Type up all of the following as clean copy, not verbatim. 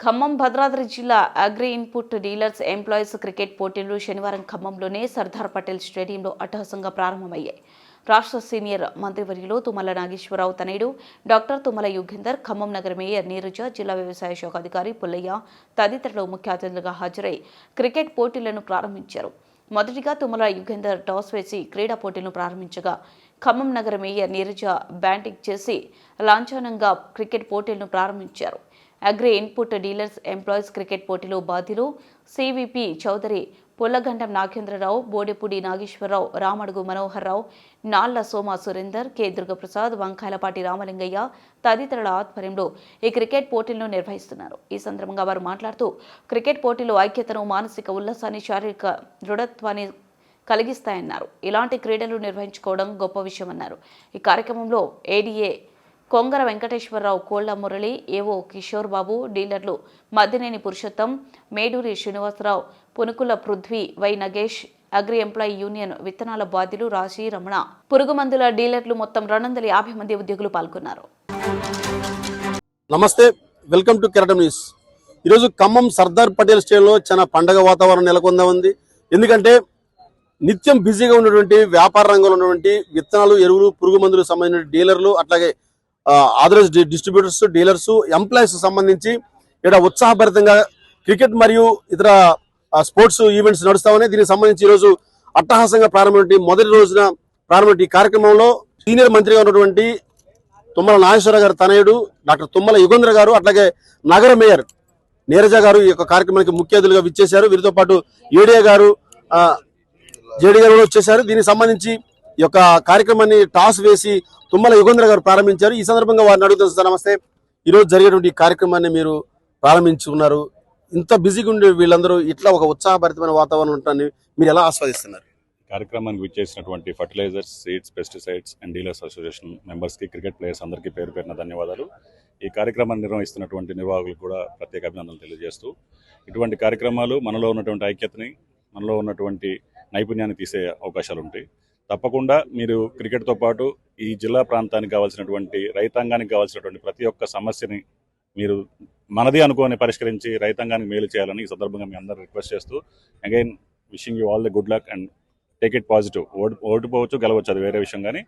ఖమ్మం భద్రాద్రి జిల్లా agri input dealers employees cricket పోటీలు శనివారం ఖమ్మంలోనే సర్దార్ పటేల్ స్టేడియంలో అట్టహాసంగా ప్రారంభమయ్యాయి. రాష్ట్ర సీనియర్ మంత్రివర్యులు తుమ్మల నాగేశ్వరరావు తనయుడు డాక్టర్ తుమ్మల యుగేందర్, ఖమ్మం నగర మేయర్ నీరజ, జిల్లా వ్యవసాయ శాఖ అధికారి పుల్లయ్య తదితరులు ముఖ్య అతిథులుగా హాజరై క్రికెట్ పోటీలను ప్రారంభించారు. మొదటిగా తుమ్మల యుగేందర్ టాస్ వేసి క్రీడా పోటీలను ప్రారంభించగా ఖమ్మం నగర మేయర్ నీరజ బ్యాటింగ్ చేసి లాంఛనంగా క్రికెట్ పోటీలను ప్రారంభించారు. Agri input dealers employees cricket పోటీలో బాధ్యులు సివిపి చౌదరి, పుల్లగండం నాగేంద్రరావు, బోడెపూడి నాగేశ్వరరావు, రామడుగు మనోహర్ రావు, నాళ్ల సోమ సురేందర్, కె దుర్గప్రసాద్, వంకాయలపాటి రామలింగయ్య తదితరుల ఆధ్వర్యంలో ఈ క్రికెట్ పోటీలను నిర్వహిస్తున్నారు. ఈ సందర్భంగా వారు మాట్లాడుతూ క్రికెట్ పోటీలు ఐక్యతను, మానసిక ఉల్లాసాన్ని, శారీరక దృఢత్వాన్ని కలిగిస్తాయన్నారు. ఇలాంటి క్రీడలు నిర్వహించుకోవడం గొప్ప విషయమన్నారు. ఈ కార్యక్రమంలో ఏడీఏ కొంగర వెంకటేశ్వరరావు, కోళ్ల మురళి, ఏవో కిషోర్ బాబు, డీలర్లు Maddineni Purushottam, Meduri Srinivasarao, Punukula Prithvi, Y Nagesh, agri employee union విత్తనాల బాధ్యులు రాశి రమణ, పురుగు మందుల డీలర్లు మొత్తం 250 మంది ఉద్యోగులు పాల్గొన్నారు. నమస్తే, వెల్కమ్ టు కెరటం న్యూస్. ఈరోజు ఖమ్మం సర్దార్ పటేల్ స్టేడియంలో చాలా పండగ వాతావరణం నెలకొందా ఉంది. ఎందుకంటే నిత్యం బిజీగా ఉన్నటువంటి వ్యాపార రంగంలో ఉన్నటువంటి విత్తనాలు, ఎరువులు, పురుగు మందులకు సంబంధించిన డీలర్లు, అట్లాగే ఆథరైజ్డ్ డిస్ట్రిబ్యూటర్స్, డీలర్స్, ఎంప్లాయీస్ సంబంధించి ఇక్కడ ఉత్సాహభరితంగా క్రికెట్ మరియు ఇతర స్పోర్ట్స్ ఈవెంట్స్ నడుస్తామని, దీనికి సంబంధించి ఈరోజు అట్టహాసంగా ప్రారంభమైన మొదటి రోజున ప్రారంభమైన ఈ కార్యక్రమంలో సీనియర్ మంత్రిగా ఉన్నటువంటి తుమ్మల నాగేశ్వరరావు గారు తనయుడు డాక్టర్ తుమ్మల యుగేంద్ర గారు, అట్లాగే నగర మేయర్ నీరజ గారు ఈ యొక్క కార్యక్రమానికి ముఖ్య అతిథులుగా విచ్చేశారు. వీరితో పాటు ఏడీఏ గారు, జేడీ గారు కూడా వచ్చేశారు. దీనికి సంబంధించి ఈ యొక్క కార్యక్రమాన్ని టాస్ వేసి తుమ్మల యుగేంద్ర గారు ప్రారంభించారు. ఈ సందర్భంగా వారిని అడుగుతున్నారు, నమస్తే, ఈరోజు జరిగేటువంటి కార్యక్రమాన్ని మీరు ప్రారంభించుకున్నారు. ఇంత బిజీగా ఉండే వీళ్ళందరూ ఇట్లా ఒక ఉత్సాహభరితమైన వాతావరణం ఉంటాన్ని మీరు ఎలా ఆస్వాదిస్తున్నారు? కార్యక్రమానికి విచ్చేసినటువంటి fertilizers, seeds, pesticides and dealers association మెంబర్స్కి, క్రికెట్ ప్లేయర్స్ అందరికీ పేరు పేరున ధన్యవాదాలు. ఈ కార్యక్రమాన్ని నిర్వహిస్తున్నటువంటి నిర్వాహకులకు కూడా ప్రత్యేక అభినందనలు తెలియజేస్తూ, ఇటువంటి కార్యక్రమాలు మనలో ఉన్నటువంటి ఐక్యతని, మనలో ఉన్నటువంటి నైపుణ్యాన్ని తీసే అవకాశాలు ఉంటాయి. తప్పకుండా మీరు క్రికెట్తో పాటు ఈ జిల్లా ప్రాంతానికి కావాల్సినటువంటి, రైతాంగానికి కావాల్సినటువంటి ప్రతి ఒక్క సమస్యని మీరు మనది అనుకోని పరిష్కరించి రైతాంగానికి మేలు చేయాలని ఈ సందర్భంగా మీ అందరూ రిక్వెస్ట్ చేస్తూ, again wishing you all the good luck and take it positive. ఓడిపోవచ్చు, గెలవచ్చు, అది వేరే విషయం. కానీ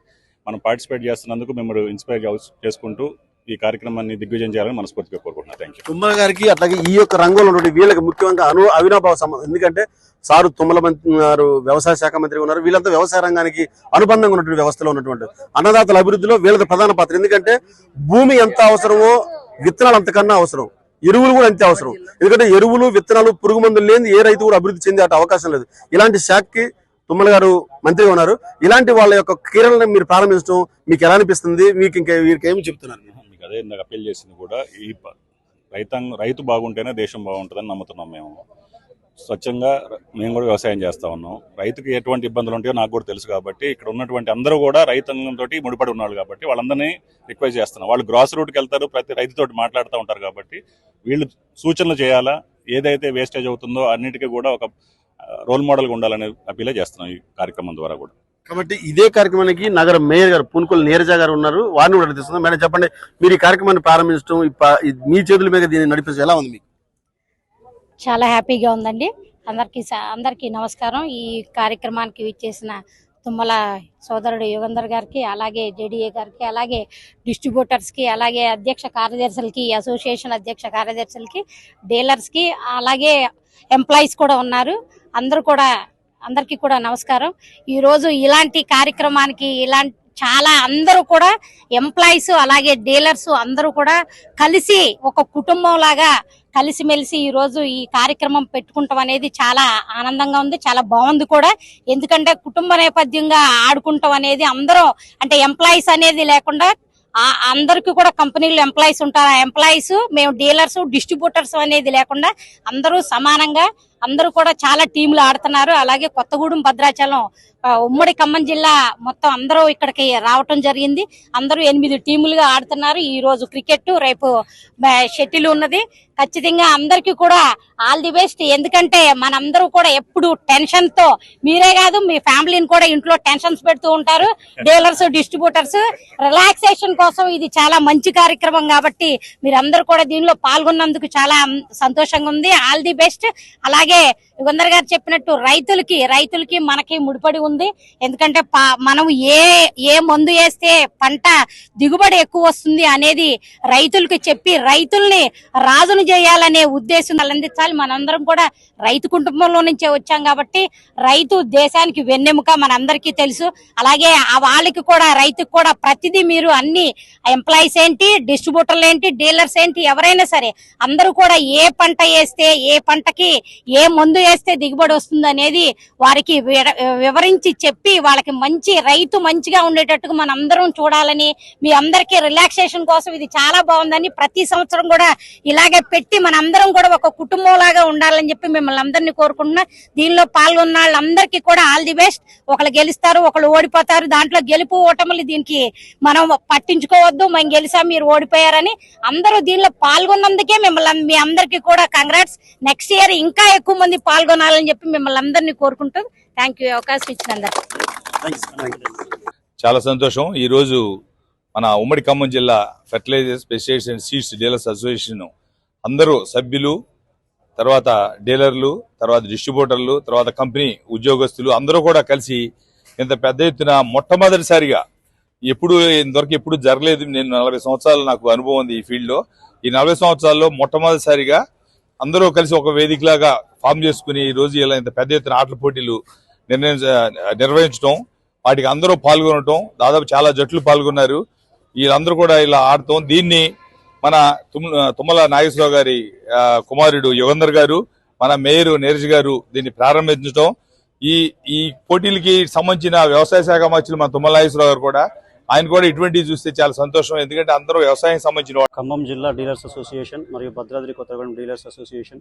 మనం పార్టిసిపేట్ చేస్తున్నందుకు మిమ్మల్ని ఇన్స్పైర్ చేసుకుంటూ ఈ కార్యక్రమాన్ని దిగ్విజయం చేయాలని మనస్ఫూర్తిగా కోరుకుంటున్నాను. Thank you. తుమ్మల గారికి అట్లాగే ఈ యొక్క రంగంలో ఉన్నటువంటి వీళ్ళకి ముఖ్యంగా అవినాభావ సంబంధం. ఎందుకంటే సారు తుమ్మల మంత్రి గారు వ్యవసాయ శాఖ మంత్రి ఉన్నారు. వీళ్ళంతా వ్యవసాయ రంగానికి అనుబంధంగా ఉన్నటువంటి వ్యవస్థలో ఉన్నటువంటి అన్నదాతల అభివృద్ధిలో వీళ్ళది ప్రధాన పాత్ర. ఎందుకంటే భూమి ఎంత అవసరమో విత్తనాలు అంతకన్నా అవసరం, ఎరువులు కూడా అంతే అవసరం. ఎందుకంటే ఎరువులు, విత్తనాలు, పురుగు మందులు లేని ఏ రైతు కూడా అభివృద్ధి చెందే అవకాశం లేదు. ఇలాంటి శాఖకి తుమ్మల గారు మంత్రిగా ఉన్నారు. ఇలాంటి వాళ్ళ యొక్క క్రీడలను మీరు ప్రారంభించడం మీకు ఎలా అనిపిస్తుంది? మీకు ఇంకా వీరికి ఏమి చెప్తున్నారు? మీకు అదే ఇందాక అప్పీల్ చేసింది కూడా, ఈ రైతు బాగుంటేనే దేశం బాగుంటుందని నమ్ముతున్నాం మేము. స్వచ్ఛంగా మేము కూడా వ్యవసాయం చేస్తా ఉన్నాం. రైతుకి ఎటువంటి ఇబ్బందులు ఉంటాయో నాకు కూడా తెలుసు కాబట్టి, ఇక్కడ ఉన్నటువంటి అందరూ కూడా రైతాంగంతో ముడిపడి ఉన్నారు కాబట్టి వాళ్ళందరినీ రిక్వెస్ట్ చేస్తున్నాం. వాళ్ళు గ్రాస్ రూట్కి వెళ్తారు, ప్రతి రైతుతోటి మాట్లాడుతూ ఉంటారు కాబట్టి వీళ్ళు సూచనలు చేయాలా, ఏదైతే వేస్టేజ్ అవుతుందో అన్నిటికీ కూడా ఒక రోల్ మోడల్గా ఉండాలనే అప్పీలే చేస్తున్నాం ఈ కార్యక్రమం ద్వారా కూడా. కాబట్టి ఇదే కార్యక్రమానికి నగర మేయర్ గారు పునుకుల నీరజ గారు ఉన్నారు. వారిని కూడా అడుగుతున్నాం. మేడం చెప్పండి, మీరు ఈ కార్యక్రమాన్ని ప్రారంభించడం మీ చేతుల మీద దీన్ని నడిపించడం ఎలా ఉంది మీకు? చాలా హ్యాపీగా ఉందండి. అందరికీ నమస్కారం. ఈ కార్యక్రమానికి విచ్చేసిన తుమ్మల సోదరుడు యుగేందర్ గారికి, అలాగే జేడీఏ గారికి, అలాగే డిస్ట్రిబ్యూటర్స్కి, అలాగే అధ్యక్ష కార్యదర్శులకి, అసోసియేషన్ అధ్యక్ష కార్యదర్శులకి, డీలర్స్కి, అలాగే ఎంప్లాయీస్ కూడా ఉన్నారు. అందరికీ కూడా నమస్కారం. ఈరోజు ఇలాంటి కార్యక్రమానికి అందరూ కూడా ఎంప్లాయీస్, అలాగే డీలర్స్ అందరూ కూడా కలిసి ఒక కుటుంబం లాగా కలిసిమెలిసి ఈ రోజు ఈ కార్యక్రమం పెట్టుకుంటాం అనేది చాలా ఆనందంగా ఉంది, చాలా బాగుంది కూడా. ఎందుకంటే కుటుంబ నేపథ్యంగా ఆడుకుంటాం అనేది అందరూ, అంటే ఎంప్లాయీస్ అనేది లేకుండా అందరికీ కూడా కంపెనీలు ఎంప్లాయీస్ ఉంటారు. ఎంప్లాయీస్, మేము డీలర్స్, డిస్ట్రిబ్యూటర్స్ అనేది లేకుండా అందరూ సమానంగా అందరూ కూడా చాలా టీంలు ఆడుతున్నారు. అలాగే కొత్తగూడెం, భద్రాచలం, ఉమ్మడి ఖమ్మం జిల్లా మొత్తం అందరూ ఇక్కడికి రావటం జరిగింది. అందరూ 8 టీములుగా ఆడుతున్నారు. ఈ రోజు క్రికెట్, రేపు షటిల్ ఉన్నది. ఖచ్చితంగా అందరికీ కూడా ఆల్ ది బెస్ట్. ఎందుకంటే మనందరూ కూడా ఎప్పుడు టెన్షన్ తో, మీరే కాదు మీ ఫ్యామిలీని కూడా ఇంట్లో టెన్షన్స్ పెడుతూ ఉంటారు. డీలర్స్, డిస్ట్రిబ్యూటర్స్ రిలాక్సేషన్ కోసం ఇది చాలా మంచి కార్యక్రమం కాబట్టి మీరందరూ కూడా దీనిలో పాల్గొన్నందుకు చాలా సంతోషంగా ఉంది. All the best. అలాగే యుగంధర్ గారు చెప్పినట్టు రైతులకి మనకి ముడిపడి ఉంది. ఎందుకంటే మనం ఏ మందు వేస్తే పంట దిగుబడి ఎక్కువ వస్తుంది అనేది రైతులకి చెప్పి రైతుల్ని రాజును చేయాలనే ఉద్దేశం అందించాలి. మనందరం కూడా రైతు కుటుంబంలో నుంచే వచ్చాం కాబట్టి రైతు దేశానికి వెన్నెముక మనందరికీ తెలుసు. అలాగే వాళ్ళకి కూడా రైతుకు కూడా ప్రతిదీ మీరు అన్ని ఎంప్లాయీస్ ఏంటి, డిస్ట్రిబ్యూటర్లు ఏంటి, డీలర్స్ ఏంటి, ఎవరైనా సరే అందరూ కూడా ఏ పంట వేస్తే, ఏ పంటకి ఏ మందు వేస్తే దిగుబడి వస్తుంది అనేది వారికి వివరించి చెప్పి వాళ్ళకి రైతు మంచిగా ఉండేటట్టుగా మనం అందరం చూడాలని, మీ అందరికీ రిలాక్సేషన్ కోసం ఇది చాలా బాగుందని ప్రతి సంవత్సరం కూడా ఇలాగే పెట్టి మనందరం కూడా ఒక కుటుంబం లాగా ఉండాలని చెప్పి మిమ్మల్ని అందరినీ కోరుకుంటున్నా. దీనిలో పాల్గొన్న వాళ్ళందరికీ కూడా ఆల్ ది బెస్ట్. ఒకళ్ళు గెలుస్తారు, ఒకళ్ళు ఓడిపోతారు. దాంట్లో గెలుపు ఓటములు దీనికి మనం పట్టించుకోవద్దు. మనం గెలిచాం, మీరు ఓడిపోయారని. అందరూ దీనిలో పాల్గొన్నందుకే మిమ్మల్ని మీ అందరికీ కూడా కంగ్రాట్స్. నెక్స్ట్ ఇయర్ ఇంకా ఎక్కువ మంది పాల్గొనాలని చెప్పి మిమ్మల్ని అందరినీ కోరుకుంటూ థ్యాంక్ యూ. అవకాశం ఇచ్చినందుకు చాలా సంతోషం. ఈ రోజు మన ఉమ్మడి ఖమ్మం జిల్లా fertilizers, pesticides and seeds dealers association అందరూ సభ్యులు, తర్వాత డీలర్లు, తర్వాత డిస్ట్రిబ్యూటర్లు, తర్వాత కంపెనీ ఉద్యోగస్తులు అందరూ కూడా కలిసి ఇంత పెద్ద ఎత్తున మొట్టమొదటిసారిగా ఇంతవరకు ఎప్పుడు జరగలేదు. నేను 40 సంవత్సరాలు నాకు అనుభవం ఉంది ఈ ఫీల్డ్ లో. ఈ 40 సంవత్సరాల్లో మొట్టమొదటిసారిగా అందరూ కలిసి ఒక వేదికలాగా ఫామ్ చేసుకుని ఈ రోజు ఇలా ఇంత పెద్ద ఎత్తున ఆటల పోటీలు నిర్వహించడం, వాటికి అందరూ పాల్గొనటం, దాదాపు చాలా జట్లు పాల్గొన్నారు. వీళ్ళందరూ కూడా ఇలా ఆడటం, దీన్ని మన తుమ్మల నాగేశ్వరరావు గారి కుమారుడు యుగంధర్ గారు, మన మేయర్ నీరజ్ గారు దీన్ని ప్రారంభించడం, ఈ పోటీలకి సంబంధించిన వ్యవసాయ శాఖ మంత్రులు మన తుమ్మల నాగేశ్వరరావు గారు కూడా, ఆయన కూడా ఇటువంటివి చూస్తే చాలా సంతోషం. ఎందుకంటే అందరూ వ్యవసాయం సంబంధించిన ఖమ్మం జిల్లా డీలర్స్ అసోసియేషన్ మరియు భద్రాద్రి కొత్తగూడెం డీలర్స్ అసోసియేషన్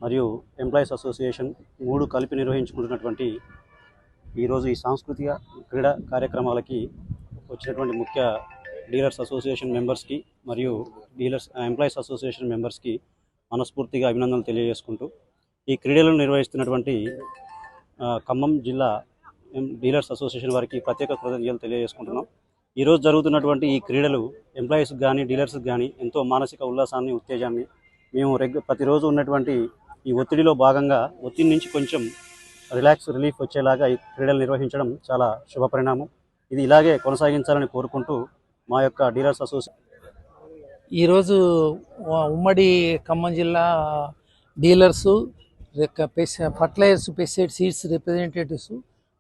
మరియు ఎంప్లాయీస్ అసోసియేషన్ 3 కలిపి నిర్వహించుకుంటున్నటువంటి ఈరోజు ఈ సాంస్కృతిక క్రీడా కార్యక్రమాలకి వచ్చినటువంటి ముఖ్య డీలర్స్ అసోసియేషన్ మెంబర్స్కి మరియు ఎంప్లాయీస్ అసోసియేషన్ మెంబర్స్కి మనస్ఫూర్తిగా అభినందనలు తెలియజేసుకుంటూ ఈ క్రీడలను నిర్వహిస్తున్నటువంటి ఖమ్మం జిల్లా డీలర్స్ అసోసియేషన్ వారికి ప్రత్యేక కృతజ్ఞతలు తెలియజేసుకుంటున్నాం. ఈరోజు జరుగుతున్నటువంటి ఈ క్రీడలు ఎంప్లాయీస్కి కానీ డీలర్స్కి కానీ ఎంతో మానసిక ఉల్లాసాన్ని, ఉత్తేజాన్ని, మేము ప్రతిరోజు ఉన్నటువంటి ఈ ఒత్తిడిలో భాగంగా ఒత్తిడి నుంచి కొంచెం రిలీఫ్ వచ్చేలాగా ఈ క్రీడలు నిర్వహించడం చాలా శుభపరిణామం. ఇది ఇలాగే కొనసాగించాలని కోరుకుంటూ మా యొక్క డీలర్స్ అసోసియేషన్ ఈరోజు ఉమ్మడి ఖమ్మం జిల్లా dealers, fertilizers, pesticide seeds representatives,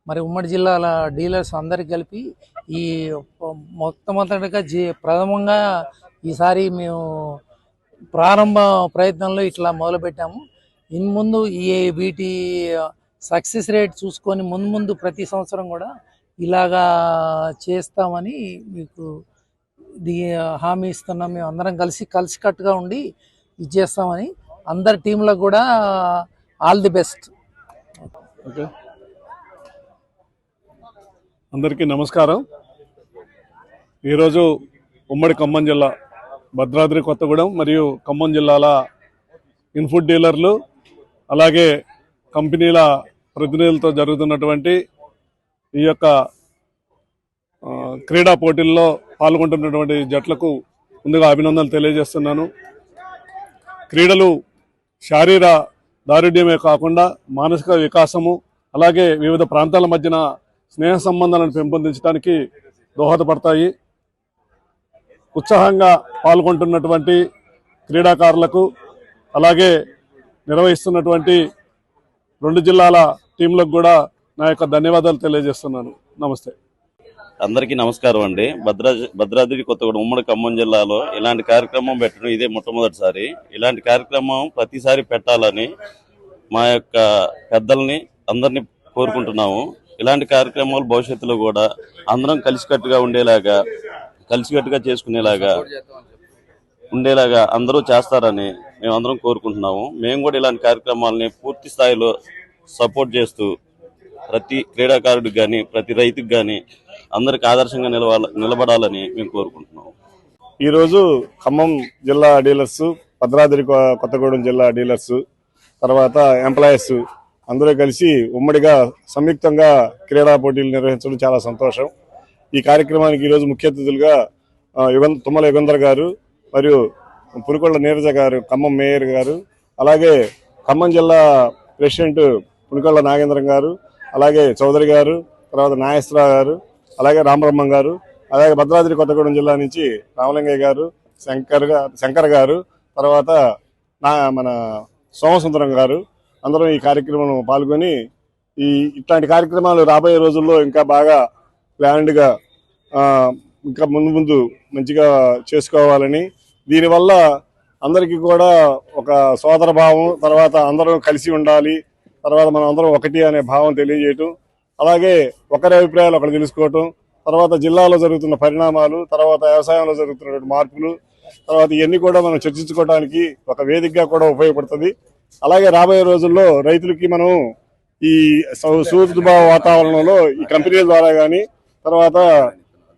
మరి ఉమ్మడి జిల్లాల డీలర్స్ అందరికి కలిపి ఈ మొట్టమొదటిగా ప్రథమంగా ఈసారి మేము ప్రారంభ ప్రయత్నంలో ఇట్లా మొదలుపెట్టాము. ముందు వీటి సక్సెస్ రేట్ చూసుకొని ముందు ప్రతి సంవత్సరం కూడా ఇలాగా చేస్తామని మీకు హామీ ఇస్తున్నాం. మేము అందరం కలిసికట్టుగా ఉండి ఇది చేస్తామని అందరి టీంలకు కూడా ఆల్ ది బెస్ట్. ఓకే, అందరికీ నమస్కారం. ఈరోజు ఉమ్మడి ఖమ్మం జిల్లా భద్రాద్రి కొత్తగూడెం మరియు ఖమ్మం జిల్లాల ఇన్ఫుడ్ డీలర్లు అలాగే కంపెనీల ప్రతినిధులతో జరుగుతున్నటువంటి ఈ యొక్క క్రీడా పోటీల్లో పాల్గొంటున్నటువంటి జట్లకు ముందుగా అభినందనలు తెలియజేస్తున్నాను. క్రీడలు శారీర దారుఢ్యమే కాకుండా మానసిక వికాసము, అలాగే వివిధ ప్రాంతాల మధ్యన స్నేహ సంబంధాలను పెంపొందించడానికి దోహదపడతాయి. ఉత్సాహంగా పాల్గొంటున్నటువంటి క్రీడాకారులకు అలాగే నిర్వహిస్తున్నటువంటి 2 జిల్లాల టీంలకు కూడా నా యొక్క ధన్యవాదాలు తెలియజేస్తున్నాను. నమస్తే. అందరికీ నమస్కారం అండి. భద్రాద్రి కొత్తగూడెం ఉమ్మడి ఖమ్మం జిల్లాలో ఇలాంటి కార్యక్రమం పెట్టడం ఇదే మొట్టమొదటిసారి. ఇలాంటి కార్యక్రమం ప్రతిసారి పెట్టాలని మా యొక్క పెద్దల్ని అందరినీ కోరుకుంటున్నాము. ఇలాంటి కార్యక్రమాలు భవిష్యత్తులో కూడా అందరం కలిసికట్టుగా చేసుకునేలాగా ఉండేలాగా అందరూ చేస్తారని మేమందరం కోరుకుంటున్నాము. మేము కూడా ఇలాంటి కార్యక్రమాలని పూర్తి స్థాయిలో సపోర్ట్ చేస్తూ ప్రతి క్రీడాకారుడికి కానీ ప్రతి రైతుకి కానీ అందరికి ఆదర్శంగా నిలబడాలని మేము కోరుకుంటున్నాము. ఈరోజు ఖమ్మం జిల్లా డీలర్స్, భద్రాద్రి కొత్తగూడెం జిల్లా డీలర్స్, తర్వాత ఎంప్లాయీస్ అందరూ కలిసి ఉమ్మడిగా సంయుక్తంగా క్రీడా పోటీలు నిర్వహించడం చాలా సంతోషం. ఈ కార్యక్రమానికి ఈరోజు ముఖ్య అతిథులుగా తుమ్మల యుగంధర్ గారు మరియు పులికొండ నీరజ గారు, ఖమ్మం మేయర్ గారు, అలాగే ఖమ్మం జిల్లా ప్రెసిడెంట్ పులికొండ నాగేంద్రం గారు, అలాగే చౌదరి గారు, తర్వాత నాగేశ్వరరావు గారు, అలాగే రామబ్రహ్మం గారు, అలాగే భద్రాద్రి కొత్తగూడెం జిల్లా నుంచి రామలింగయ్య గారు, శంకర్ గారు, తర్వాత మన సోమసుందరం గారు అందరం ఈ కార్యక్రమంలో పాల్గొని ఇట్లాంటి కార్యక్రమాలు రాబోయే రోజుల్లో ఇంకా బాగా ప్లాన్డ్గా ఇంకా ముందు మంచిగా చేసుకోవాలని, దీనివల్ల అందరికీ కూడా ఒక సోదర భావం, తర్వాత అందరం కలిసి ఉండాలి, తర్వాత మనం అందరం ఒకటి అనే భావం తెలియజేయటం, అలాగే ఒకరి అభిప్రాయాలు ఒకరు తెలుసుకోవటం, తర్వాత జిల్లాలో జరుగుతున్న పరిణామాలు, తర్వాత వ్యవసాయంలో జరుగుతున్న మార్పులు, తర్వాత ఇవన్నీ కూడా మనం చర్చించుకోవడానికి ఒక వేదికగా కూడా ఉపయోగపడుతుంది. అలాగే రాబోయే రోజుల్లో రైతులకి మనం ఈ సూర్యభావ వాతావరణంలో ఈ కంపెనీల ద్వారా కానీ తర్వాత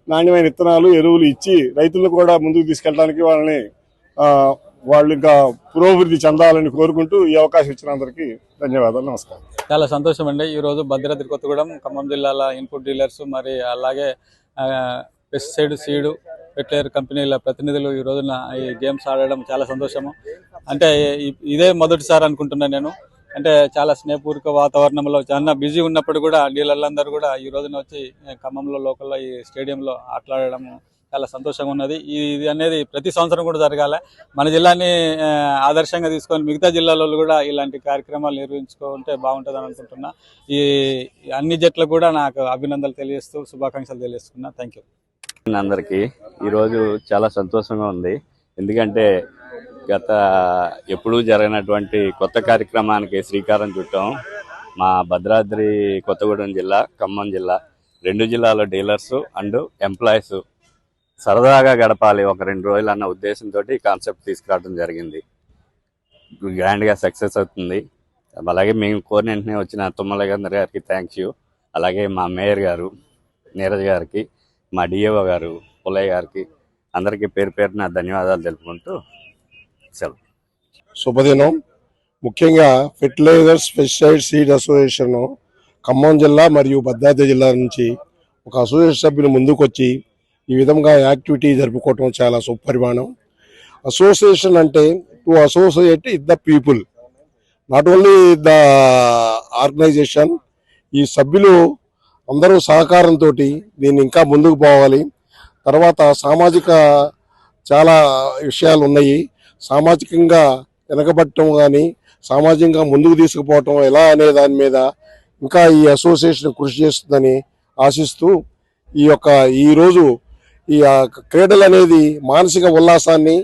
నాణ్యమైన విత్తనాలు, ఎరువులు ఇచ్చి రైతులను కూడా ముందుకు తీసుకెళ్ళడానికి వాళ్ళు ఇంకా పురోభివృద్ధి చెందాలని కోరుకుంటూ ఈ అవకాశం ఇచ్చిన అందరికీ ధన్యవాదాలు. నమస్కారం. చాలా సంతోషం అండి. ఈరోజు భద్రాద్రి కొత్తగూడెం, ఖమ్మం జిల్లాల ఇన్పుట్ డీలర్స్ మరి అలాగే పెస్టిసైడ్, సీడు, ఫెర్టిలైజర్ కంపెనీల ప్రతినిధులు ఈ రోజున ఈ గేమ్స్ ఆడడం చాలా సంతోషము. అంటే ఇదే మొదటిసారి అనుకుంటున్నాను నేను. అంటే చాలా స్నేహపూర్వక వాతావరణంలో చాలా బిజీ ఉన్నప్పుడు కూడా డీలర్లందరూ కూడా ఈ రోజున వచ్చి ఖమ్మంలో లోకల్లో ఈ స్టేడియంలో ఆటలాడడం చాలా సంతోషంగా ఉన్నది. ఇది అనేది ప్రతి సంవత్సరం కూడా జరగాలి. మన జిల్లాని ఆదర్శంగా తీసుకొని మిగతా జిల్లాలో కూడా ఇలాంటి కార్యక్రమాలు నిర్వహించుకుంటే బాగుంటుంది అని అనుకుంటున్నా. ఈ అన్ని జట్లకు కూడా నాకు అభినందనలు తెలియజేస్తూ శుభాకాంక్షలు తెలియజేస్తున్నా. Thank you. అందరికీ ఈరోజు చాలా సంతోషంగా ఉంది. ఎందుకంటే ఎప్పుడూ జరగనటువంటి కొత్త కార్యక్రమానికి శ్రీకారం చుట్టాం. మా భద్రాద్రి కొత్తగూడెం జిల్లా, ఖమ్మం జిల్లా 2 జిల్లాల డీలర్స్ అండ్ ఎంప్లాయీస్ సరదాగా గడపాలి ఒక 2 రోజులు అన్న ఉద్దేశంతో ఈ కాన్సెప్ట్ తీసుకురావడం జరిగింది. గ్రాండ్గా సక్సెస్ అవుతుంది. అలాగే మేము కోరిన వెంటనే వచ్చిన తుమ్మల యుగంధర్ గారికి థ్యాంక్స్ యూ. అలాగే మా మేయర్ గారు నీరజ్ గారికి, మా డిఓ గారు పుల్లయ్య గారికి అందరికీ పేరు పేరున ధన్యవాదాలు తెలుపుకుంటూ సెలవు. శుభదినం. ముఖ్యంగా fertilizers, pesticide, seed association Khammam జిల్లా మరియు భద్రాద్రి జిల్లా నుంచి ఒక అసోసియేషన్ సభ్యులు ముందుకొచ్చి ఈ విధంగా యాక్టివిటీ జరుపుకోవటం చాలా సుపరిమాణం. అసోసియేషన్ అంటే to associate with the people, not only the organisation. ఈ సభ్యులు అందరూ సహకారంతో దీన్ని ఇంకా ముందుకు పోవాలి. తర్వాత సామాజిక చాలా విషయాలు ఉన్నాయి. సామాజికంగా వెనకబట్టడం కానీ సామాజికంగా ముందుకు తీసుకుపోవటం ఎలా అనే దాని మీద ఇంకా ఈ అసోసియేషన్ కృషి చేస్తుందని ఆశిస్తూ ఈరోజు ఈ క్రీడలు అనేది మానసిక ఉల్లాసాన్ని,